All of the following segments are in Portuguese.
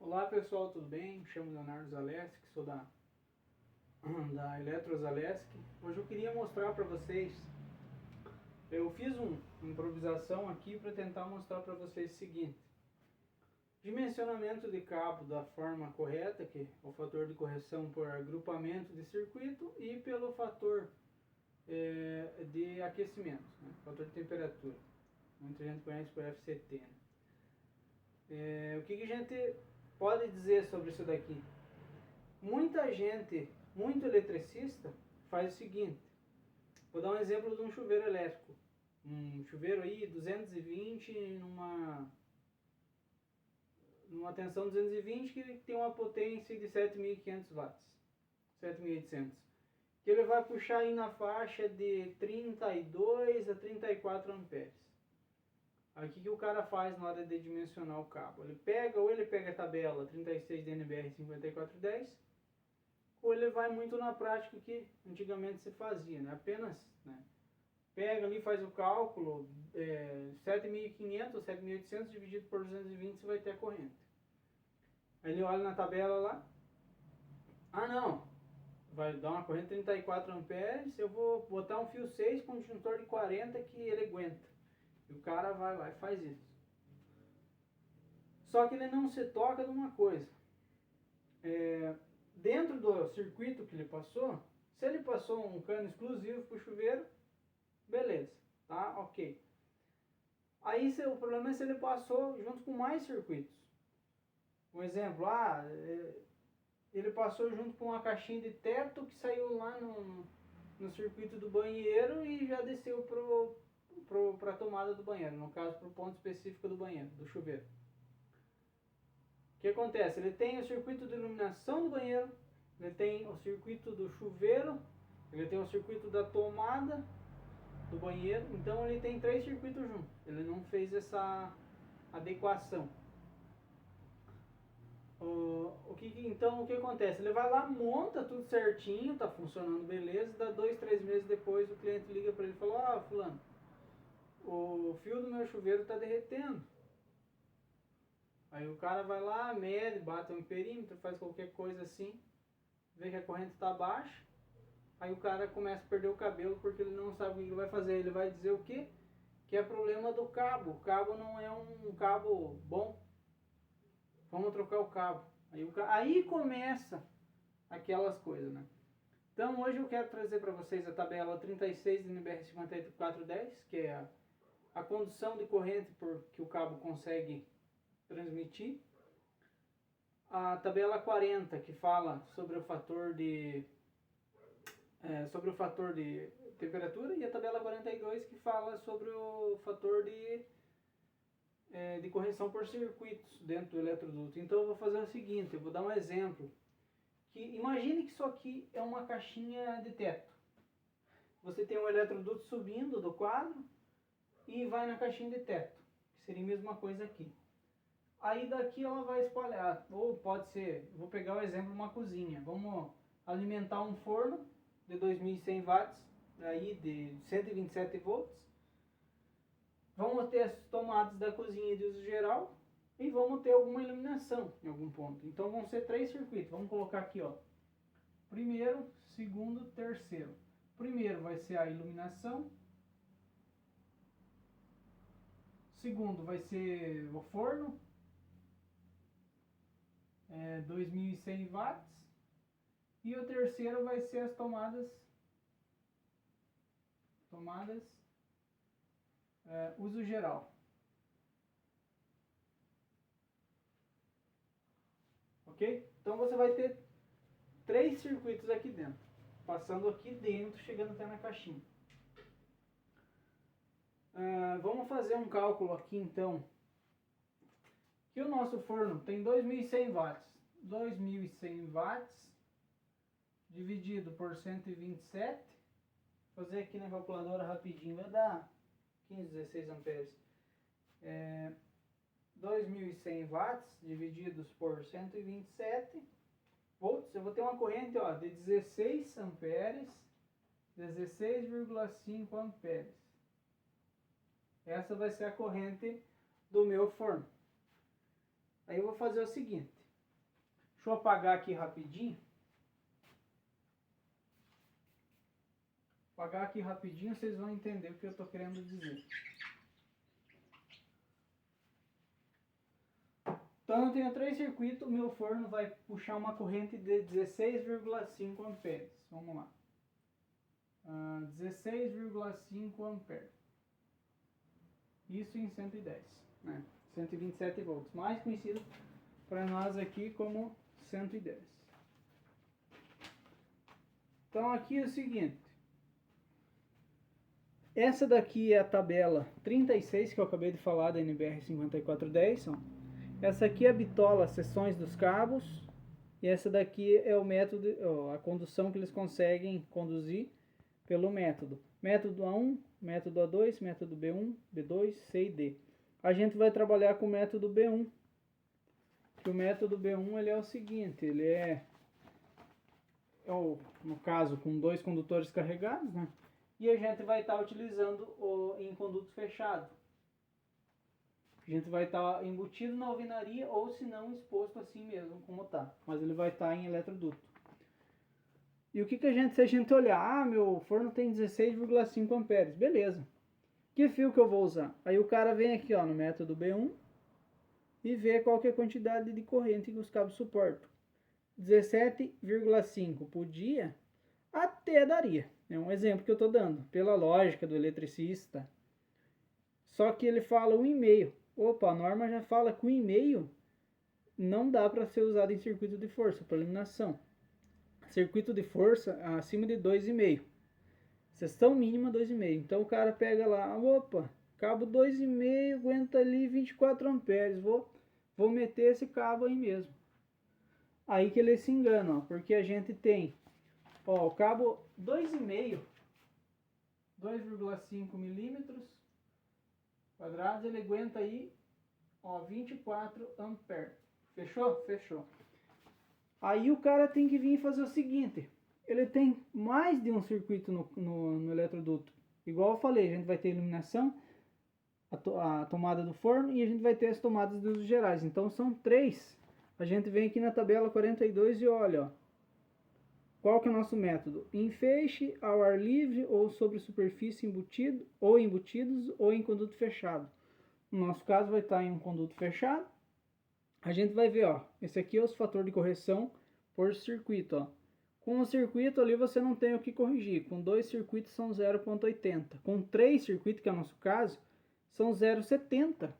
Olá pessoal, tudo bem? Me chamo Leonardo Zaleski, sou da Eletro Zaleski. Hoje eu queria mostrar para vocês, eu fiz uma improvisação aqui para tentar mostrar para vocês o seguinte: dimensionamento de cabo da forma correta, que é o fator de correção por agrupamento de circuito, e pelo fator de aquecimento, né? Fator de temperatura, muita gente conhece por FCT, né? O que a gente pode dizer sobre isso daqui? Muita gente, muito eletricista, faz o seguinte. Vou dar um exemplo de um chuveiro elétrico. Um chuveiro aí 220 numa tensão 220 que tem uma potência de 7.500 watts, 7.800. Que ele vai puxar aí na faixa de 32 a 34 amperes. Aí o que o cara faz na hora de dimensionar o cabo? Ele pega a tabela 36 DNBR 5410, ou ele vai muito na prática que antigamente se fazia, né? Apenas, né? Pega ali, faz o cálculo, 7.500 ou 7.800 dividido por 220, você vai ter a corrente. Aí ele olha na tabela lá, não, vai dar uma corrente 34 amperes, eu vou botar um fio 6 com um disjuntor de 40 que ele aguenta. E o cara vai lá e faz isso. Só que ele não se toca de uma coisa. Dentro do circuito que ele passou, se ele passou um cano exclusivo para o chuveiro, beleza, tá? Ok. Aí o problema é se ele passou junto com mais circuitos. Um exemplo, ele passou junto com uma caixinha de teto que saiu lá no circuito do banheiro e já desceu para a tomada do banheiro, no caso para o ponto específico do banheiro, do chuveiro. O que acontece? Ele tem o circuito de iluminação do banheiro, ele tem o circuito do chuveiro, ele tem o circuito da tomada do banheiro, então ele tem 3 circuitos juntos. Ele não fez essa adequação. Então o que acontece? Ele vai lá, monta tudo certinho, tá funcionando beleza, dá 2, 3 meses depois o cliente liga para ele e fala: fulano, o fio do meu chuveiro está derretendo. Aí o cara vai lá, mede, bate um perímetro, faz qualquer coisa assim, vê que a corrente está baixa. Aí o cara começa a perder o cabelo porque ele não sabe o que ele vai fazer. Ele vai dizer o quê? Que é problema do cabo. O cabo não é um cabo bom. Vamos trocar o cabo. Aí começa aquelas coisas, né? Então hoje eu quero trazer para vocês a tabela 36 do NBR 5410, que é a condução de corrente que o cabo consegue transmitir. A tabela 40, que fala sobre o fator de temperatura, e a tabela 42, que fala sobre o fator de correção por circuitos dentro do eletroduto. Então eu vou fazer o seguinte, eu vou dar um exemplo. Imagine que isso aqui é uma caixinha de teto. Você tem um eletroduto subindo do quadro e vai na caixinha de teto, que seria a mesma coisa aqui. Aí daqui ela vai espalhar, ou pode ser, vou pegar o exemplo de uma cozinha. Vamos alimentar um forno de 2.100 watts, aí de 127 volts. Vamos ter as tomadas da cozinha de uso geral e vamos ter alguma iluminação em algum ponto. Então vão ser 3 circuitos. Vamos colocar aqui, ó. Primeiro, segundo, terceiro. Primeiro vai ser a iluminação. Segundo vai ser o forno, 2.100 watts. E o terceiro vai ser as tomadas uso geral. Ok? Então você vai ter 3 circuitos aqui dentro, passando aqui dentro, chegando até na caixinha. Vamos fazer um cálculo aqui então, que o nosso forno tem 2.100 watts. 2.100 watts dividido por 127, fazer aqui na calculadora rapidinho, vai dar 15, 16 amperes. 2.100 watts divididos por 127 volts, eu vou ter uma corrente, ó, de 16 amperes, 16,5 amperes. Essa vai ser a corrente do meu forno. Aí eu vou fazer o seguinte, Deixa eu apagar aqui rapidinho. Apagar aqui rapidinho, vocês vão entender o que eu estou querendo dizer. Então eu tenho 3 circuitos, o meu forno vai puxar uma corrente de 16,5 amperes. Vamos lá. 16,5 amperes. Isso em 110, né? 127 volts, mais conhecido para nós aqui como 110. Então aqui é o seguinte. Essa daqui é a tabela 36 que eu acabei de falar da NBR 5410. Ó. Essa aqui é a bitola, seções dos cabos. E essa daqui é o método, ó, a condução que eles conseguem conduzir pelo método. Método A1, método A2, método B1, B2, C e D. A gente vai trabalhar com o método B1. Que o método B1 ele é o seguinte, ele é no caso com 2 condutores carregados, né? E a gente vai estar utilizando em conduto fechado. A gente vai estar embutido na alvenaria ou se não exposto assim mesmo como está. Mas ele vai estar em eletroduto. E o que se a gente olhar, meu forno tem 16,5 amperes, beleza. Que fio que eu vou usar? Aí o cara vem aqui ó, no método B1 e vê qual que é a quantidade de corrente que os cabos suportam. 17,5 por dia até daria. É um exemplo que eu estou dando, pela lógica do eletricista. Só que ele fala 1,5. Opa, a norma já fala que 1,5 não dá para ser usado em circuito de força, para eliminação. Circuito de força acima de 2,5. Seção mínima 2,5. Então o cara pega lá, opa, cabo 2,5, aguenta ali 24 amperes. Vou meter esse cabo aí mesmo. Aí que ele se engana, ó, porque a gente tem ó, o cabo 2,5, 2,5 milímetros quadrados, ele aguenta aí ó, 24 amperes. Fechou? Fechou. Aí o cara tem que vir fazer o seguinte, ele tem mais de um circuito no eletroduto. Igual eu falei, a gente vai ter iluminação, a tomada do forno e a gente vai ter as tomadas dos gerais. Então são 3. A gente vem aqui na tabela 42 e olha, ó. Qual que é o nosso método? Em feixe, ao ar livre ou sobre superfície embutido, ou embutidos ou em conduto fechado. No nosso caso vai estar em um conduto fechado. A gente vai ver, ó, esse aqui é o fator de correção por circuito, ó. Com o circuito ali você não tem o que corrigir. Com 2 circuitos são 0,80. Com 3 circuitos, que é o nosso caso, são 0,70.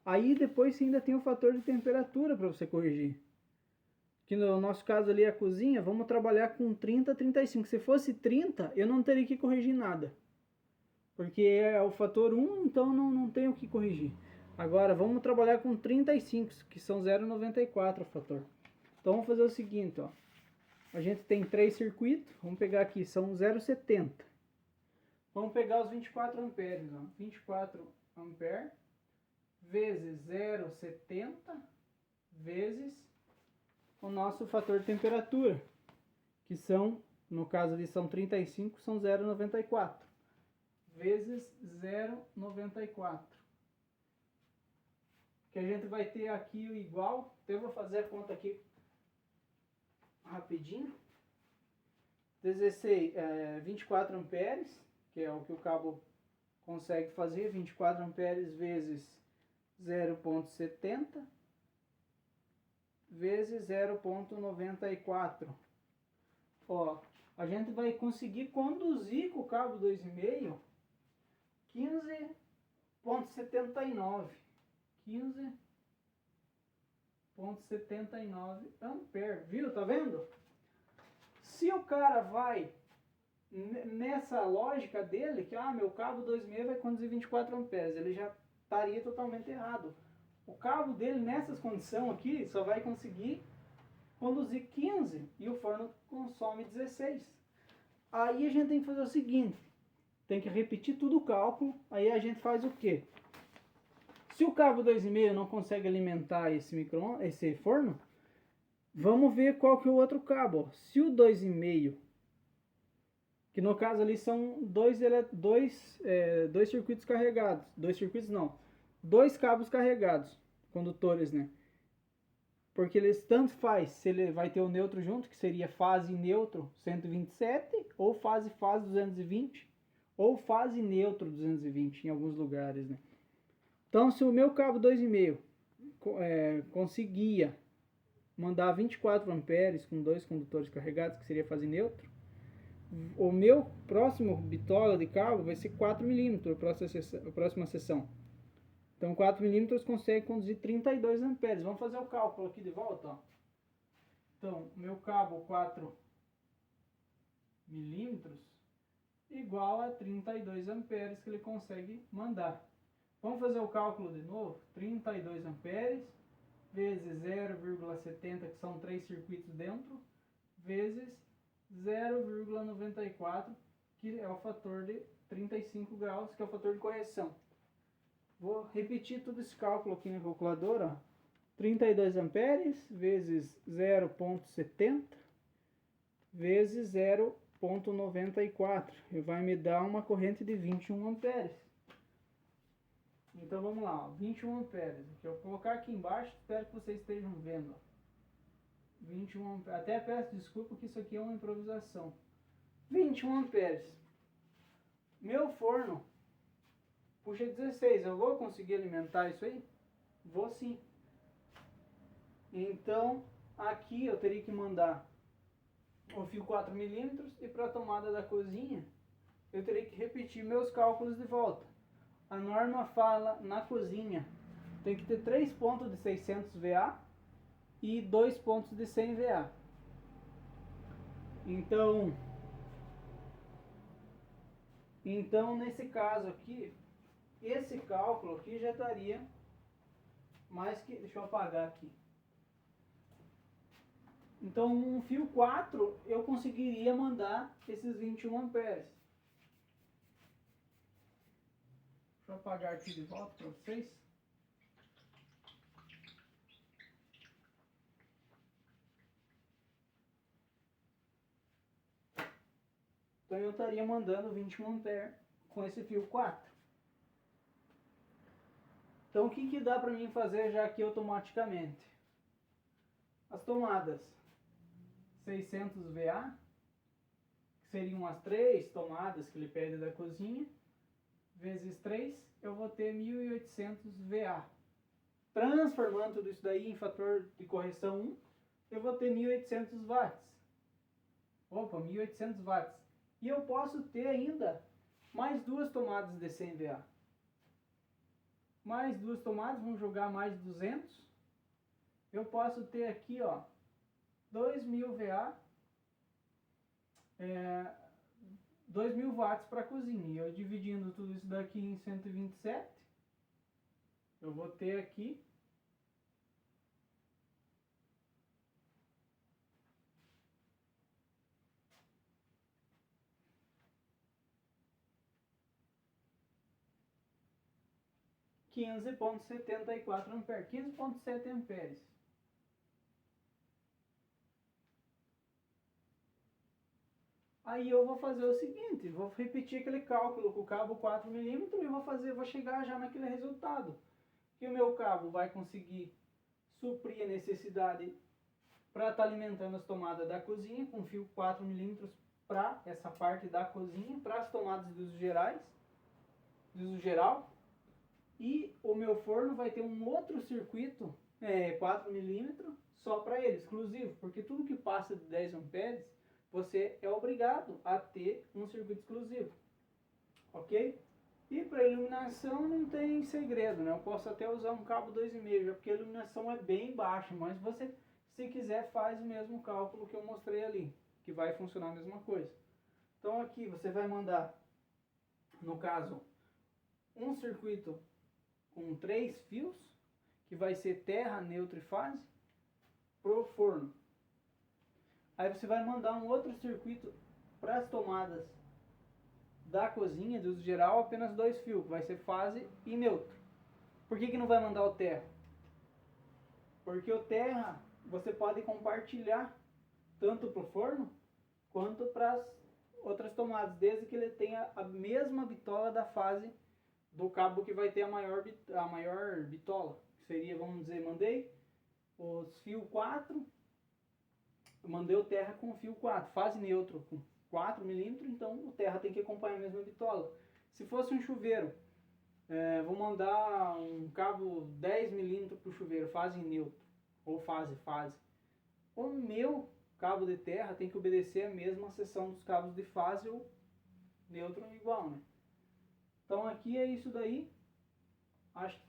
Aí depois você ainda tem o fator de temperatura para você corrigir. Que no nosso caso ali a cozinha, vamos trabalhar com 30, 35. Se fosse 30, eu não teria que corrigir nada. Porque é o fator 1, então não tenho o que corrigir. Agora vamos trabalhar com 35, que são 0,94 o fator. Então vamos fazer o seguinte, ó. A gente tem 3 circuitos, vamos pegar aqui, são 0,70. Vamos pegar os 24 amperes, ó. 24 amperes vezes 0,70 vezes o nosso fator de temperatura, que são, no caso ali são 35, são 0,94, vezes 0,94. Que a gente vai ter aqui o igual, então eu vou fazer a conta aqui rapidinho. 24 amperes, que é o que o cabo consegue fazer, 24 amperes vezes 0,70 vezes 0,94. Ó, a gente vai conseguir conduzir com o cabo 2,5 15,79. 15,79 amperes, viu? Tá vendo? Se o cara vai nessa lógica dele, que meu cabo 2,5 vai conduzir 24 amperes, ele já estaria totalmente errado. O cabo dele nessas condições aqui só vai conseguir conduzir 15 e o forno consome 16. Aí a gente tem que fazer o seguinte, tem que repetir tudo o cálculo, aí a gente faz o quê? Se o cabo 2,5 não consegue alimentar esse forno, vamos ver qual que é o outro cabo. Se o 2,5, que no caso ali são dois circuitos carregados, dois cabos carregados, condutores, né? porque eles tanto faz se ele vai ter o neutro junto, que seria fase neutro 127, ou fase 220, ou fase neutro 220 em alguns lugares, né? Então, se o meu cabo 2,5 conseguia mandar 24 amperes com dois condutores carregados, que seria fase neutro, o meu próximo bitola de cabo vai ser 4 milímetros a próxima seção. Então 4 milímetros consegue conduzir 32 amperes. Vamos fazer o cálculo aqui de volta. Ó. Então, meu cabo 4 milímetros igual a 32 amperes que ele consegue mandar. Vamos fazer o cálculo de novo. 32 amperes vezes 0,70, que são 3 circuitos dentro, vezes 0,94, que é o fator de 35 graus, que é o fator de correção. Vou repetir todo esse cálculo aqui na calculadora. Ó. 32 amperes vezes 0,70 vezes 0,94. E vai me dar uma corrente de 21 amperes. Então vamos lá, ó, 21 amperes. Eu vou colocar aqui embaixo, espero que vocês estejam vendo. Ó. 21 amperes. Até peço desculpa que isso aqui é uma improvisação. 21 amperes. Meu forno puxa 16. Eu vou conseguir alimentar isso aí? Vou sim. Então, aqui eu teria que mandar o fio 4 milímetros e para a tomada da cozinha eu teria que repetir meus cálculos de volta. A norma fala na cozinha tem que ter 3 pontos de 600 VA e 2 pontos de 100 VA. Então nesse caso aqui, esse cálculo aqui já estaria mais que... Deixa eu apagar aqui. Então um fio 4 eu conseguiria mandar esses 21 amperes. Deixa eu apagar aqui de volta para vocês. Então eu estaria mandando 21 amperes com esse fio 4. Então o que dá para mim fazer já aqui automaticamente? As tomadas 600 VA, que seriam as 3 tomadas que ele pede da cozinha, vezes 3, eu vou ter 1800 VA. Transformando tudo isso daí em fator de correção 1, eu vou ter 1800 watts. Opa, 1800 watts. E eu posso ter ainda mais 2 tomadas de 100 VA. Mais 2 tomadas, vamos jogar mais 200. Eu posso ter aqui, ó, 2000 VA, 2000 watts para a cozinha. Eu dividindo tudo isso daqui em 127, eu vou ter aqui 15,74 amperes, 15,7 amperes. Aí eu vou fazer o seguinte, vou repetir aquele cálculo com o cabo 4 milímetros e vou chegar já naquele resultado. Que o meu cabo vai conseguir suprir a necessidade para estar alimentando as tomadas da cozinha com fio 4 milímetros para essa parte da cozinha, para as tomadas de uso geral. E o meu forno vai ter um outro circuito 4 milímetros só para ele, exclusivo, porque tudo que passa de 10 amperes você é obrigado a ter um circuito exclusivo, ok? E para iluminação não tem segredo, né? Eu posso até usar um cabo 2,5, porque a iluminação é bem baixa, mas você, se quiser, faz o mesmo cálculo que eu mostrei ali, que vai funcionar a mesma coisa. Então aqui você vai mandar, no caso, um circuito com 3 fios, que vai ser terra, neutro e fase, pro forno. Aí você vai mandar um outro circuito para as tomadas da cozinha, de uso geral, apenas 2 fios, que vai ser fase e neutro. Por que não vai mandar o terra? Porque o terra você pode compartilhar tanto para o forno quanto para as outras tomadas, desde que ele tenha a mesma bitola da fase do cabo que vai ter a maior bitola. Seria, vamos dizer, mandei os fios 4, eu mandei o terra com fio 4, fase neutro com 4 milímetros, então o terra tem que acompanhar a mesma bitola. Se fosse um chuveiro, vou mandar um cabo 10 milímetros para o chuveiro, fase neutro, ou fase. O meu cabo de terra tem que obedecer a mesma seção dos cabos de fase ou neutro igual, né? Então aqui é isso daí. Acho que